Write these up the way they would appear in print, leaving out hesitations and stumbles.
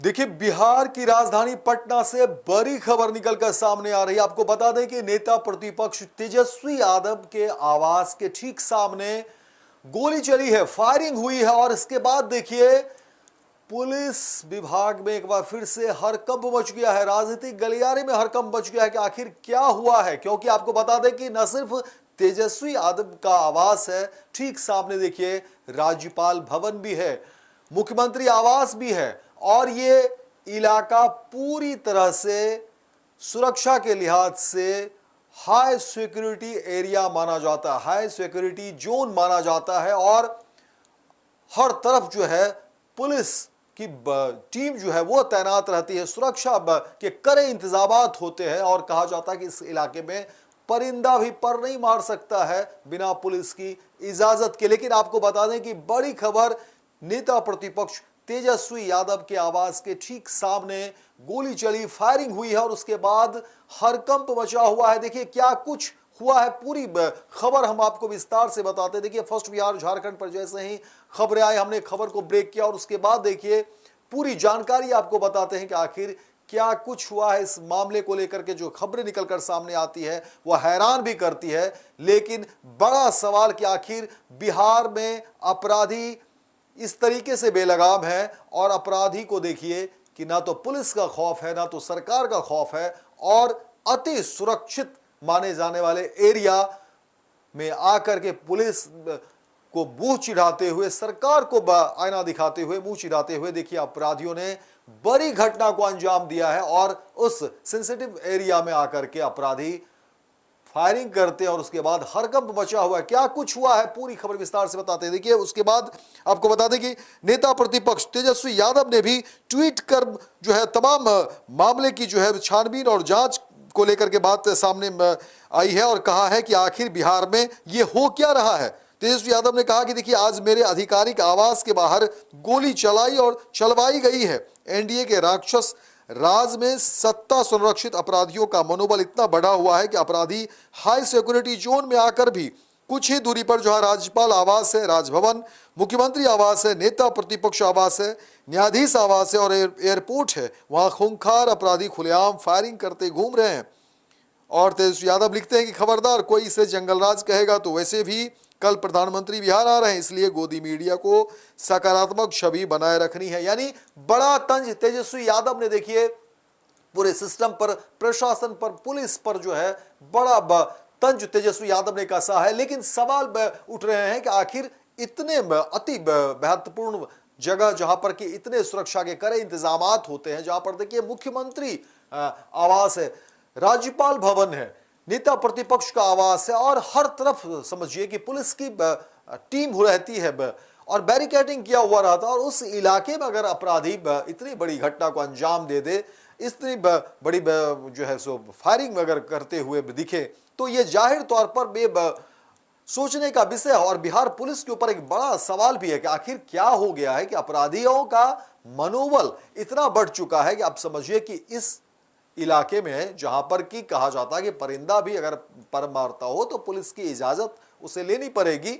देखिए, बिहार की राजधानी पटना से बड़ी खबर निकलकर सामने आ रही है। आपको बता दें कि नेता प्रतिपक्ष तेजस्वी यादव के आवास के ठीक सामने गोली चली है, फायरिंग हुई है और इसके बाद देखिए पुलिस विभाग में एक बार फिर से हड़कंप मच गया है। राजनीतिक गलियारे में हड़कंप मच गया है कि आखिर क्या हुआ है, क्योंकि आपको बता दें कि न सिर्फ तेजस्वी यादव का आवास है, ठीक सामने देखिए राज्यपाल भवन भी है, मुख्यमंत्री आवास भी है और ये इलाका पूरी तरह से सुरक्षा के लिहाज से हाई सिक्योरिटी एरिया माना जाता है, हाई सिक्योरिटी जोन माना जाता है और हर तरफ जो है पुलिस की टीम जो है वो तैनात रहती है, सुरक्षा के कड़े इंतजामात होते हैं और कहा जाता है कि इस इलाके में परिंदा भी पर नहीं मार सकता है बिना पुलिस की इजाजत के। लेकिन आपको बता दें कि बड़ी खबर, नेता प्रतिपक्ष तेजस्वी यादव के आवास के ठीक सामने गोली चली, फायरिंग हुई है और उसके बाद हड़कंप मचा हुआ है। देखिए क्या कुछ हुआ है, पूरी खबर हम आपको विस्तार से बताते हैं। देखिए फर्स्ट बिहार झारखंड पर जैसे ही खबरें आई, हमने खबर को ब्रेक किया और उसके बाद देखिए पूरी जानकारी आपको बताते हैं कि आखिर क्या कुछ हुआ है। इस मामले को लेकर के जो खबरें निकलकर सामने आती है वह हैरान भी करती है, लेकिन बड़ा सवाल कि आखिर बिहार में अपराधी इस तरीके से बेलगाम है और अपराधी को देखिए कि ना तो पुलिस का खौफ है ना तो सरकार का खौफ है और अति सुरक्षित माने जाने वाले एरिया में आकर के पुलिस को मुंह चिढ़ाते हुए, सरकार को आईना दिखाते हुए, मुंह चिढ़ाते हुए देखिए अपराधियों ने बड़ी घटना को अंजाम दिया है और उस सेंसिटिव एरिया में आकर के अपराधी फायरिंग करते हैं और उसके बाद हड़कंप मचा हुआ है। क्या कुछ हुआ है पूरी खबर विस्तार से बताते हैं। देखिए उसके बाद आपको बता दें कि नेता प्रतिपक्ष तेजस्वी यादव ने भी ट्वीट कर जो है तमाम मामले की जो है छानबीन और जांच को लेकर के बात सामने आई है और कहा है कि आखिर बिहार में ये हो क्या रहा है। तेजस्वी यादव ने कहा कि देखिए आज मेरे आधिकारिक आवास के बाहर गोली चलाई और चलवाई गई है। एनडीए के राक्षस राज में सत्ता संरक्षित अपराधियों का मनोबल इतना बढ़ा हुआ है कि अपराधी हाई सिक्योरिटी जोन में आकर भी कुछ ही दूरी पर जो है राज्यपाल आवास है, राजभवन, मुख्यमंत्री आवास है, नेता प्रतिपक्ष आवास है, न्यायाधीश आवास है और एयरपोर्ट है, वहां खूंखार अपराधी खुलेआम फायरिंग करते घूम रहे हैं। और तेजस्वी यादव लिखते हैं कि खबरदार कोई इसे जंगलराज कहेगा तो वैसे भी कल प्रधानमंत्री बिहार आ रहे हैं, इसलिए गोदी मीडिया को सकारात्मक छवि बनाए रखनी है। यानी बड़ा तंज तेजस्वी यादव ने देखिए पूरे सिस्टम पर, प्रशासन पर, पुलिस पर जो है बड़ा तंज तेजस्वी यादव ने कसा है। लेकिन सवाल उठ रहे हैं कि आखिर इतने अति महत्वपूर्ण जगह जहां पर कि इतने सुरक्षा के कड़े इंतजामात होते हैं, जहां पर देखिए मुख्यमंत्री आवास है, राज्यपाल भवन है, नेता प्रतिपक्ष का आवास है और हर तरफ समझिए कि पुलिस की टीम रहती है और बैरिकेडिंग किया हुआ रहता है और उस इलाके में अगर अपराधी इतनी बड़ी घटना को अंजाम दे दे, इतनी बड़ी जो है सो फायरिंग अगर करते हुए दिखे, तो ये जाहिर तौर पर सोचने का विषय है। और बिहार पुलिस के ऊपर एक बड़ा सवाल भी है कि आखिर क्या हो गया है कि अपराधियों का मनोबल इतना बढ़ चुका है कि आप समझिए कि इस इलाके में जहां पर कि कहा जाता है कि परिंदा भी अगर पर मारता हो तो पुलिस की इजाजत उसे लेनी पड़ेगी।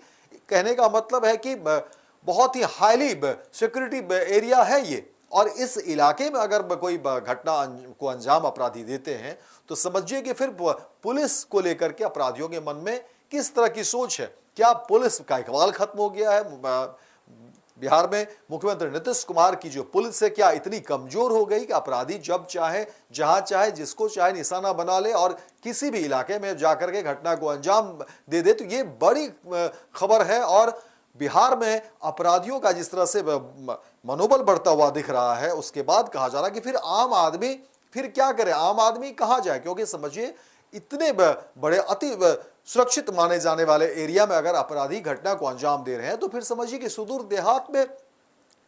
कहने का मतलब है कि बहुत ही हाईली सिक्योरिटी एरिया है ये और इस इलाके में अगर कोई घटना को अंजाम अपराधी देते हैं तो समझिए कि फिर पुलिस को लेकर के अपराधियों के मन में किस तरह की सोच है। क्या पुलिस का इकबाल खत्म हो गया है? बिहार में मुख्यमंत्री नीतीश कुमार की जो पुलिस है क्या इतनी कमजोर हो गई कि अपराधी जब चाहे, जहां चाहे, जिसको चाहे निशाना बना ले और किसी भी इलाके में जाकर के घटना को अंजाम दे दे? तो ये बड़ी खबर है और बिहार में अपराधियों का जिस तरह से मनोबल बढ़ता हुआ दिख रहा है, उसके बाद कहा जा रहा है कि फिर आम आदमी फिर क्या करे, आम आदमी कहां जाए? क्योंकि समझिए इतने बड़े अति सुरक्षित माने जाने वाले एरिया में अगर अपराधी घटना को अंजाम दे रहे हैं तो फिर समझिए कि सुदूर देहात में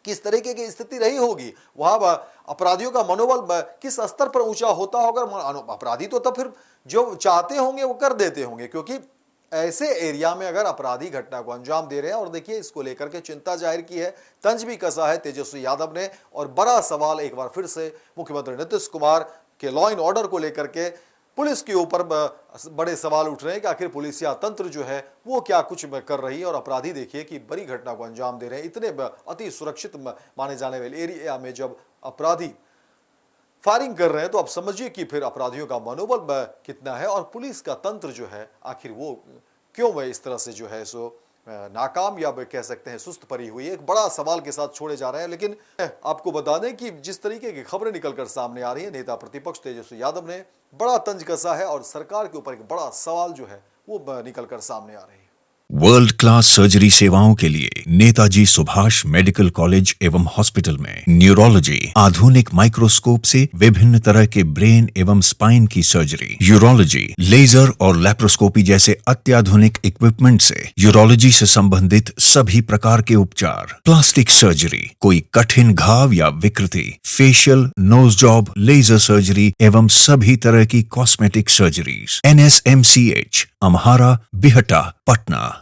किस तरीके की स्थिति रही होगी, वहां अपराधियों का मनोबल किस स्तर पर ऊंचा होता होगा। अपराधी तो तब फिर जो चाहते होंगे वो कर देते होंगे, क्योंकि ऐसे एरिया में अगर अपराधी घटना को अंजाम दे रहे हैं। और देखिए इसको लेकर के चिंता जाहिर की है, तंज भी कसा है तेजस्वी यादव ने और बड़ा सवाल एक बार फिर से मुख्यमंत्री नीतीश कुमार के लॉ एंड ऑर्डर को लेकर के पुलिस के ऊपर बड़े सवाल उठ रहे हैं कि आखिर पुलिसिया तंत्र जो है वो क्या कुछ कर रही है और अपराधी देखिए कि बड़ी घटना को अंजाम दे रहे हैं। इतने अति सुरक्षित माने जाने वाले एरिया में जब अपराधी फायरिंग कर रहे हैं, तो आप समझिए कि फिर अपराधियों का मनोबल कितना है और पुलिस का तंत्र जो है आखिर वो क्यों वह इस तरह से जो है सो नाकाम या कह सकते हैं सुस्त पड़ी हुई है। एक बड़ा सवाल के साथ छोड़े जा रहे हैं। लेकिन आपको बता दें कि जिस तरीके की खबरें निकलकर सामने आ रही है, नेता प्रतिपक्ष तेजस्वी यादव ने बड़ा तंज कसा है और सरकार के ऊपर एक बड़ा सवाल जो है वो निकलकर सामने आ रही है। वर्ल्ड क्लास सर्जरी सेवाओं के लिए नेताजी सुभाष मेडिकल कॉलेज एवं हॉस्पिटल में न्यूरोलॉजी, आधुनिक माइक्रोस्कोप से विभिन्न तरह के ब्रेन एवं स्पाइन की सर्जरी, यूरोलॉजी, लेजर और लैप्रोस्कोपी जैसे अत्याधुनिक इक्विपमेंट से यूरोलॉजी से संबंधित सभी प्रकार के उपचार, प्लास्टिक सर्जरी, कोई कठिन घाव या विकृति, facial, nose job, laser surgery एवं सभी तरह की cosmetic surgeries. NSMCH, Amhara, Bihta, Patna.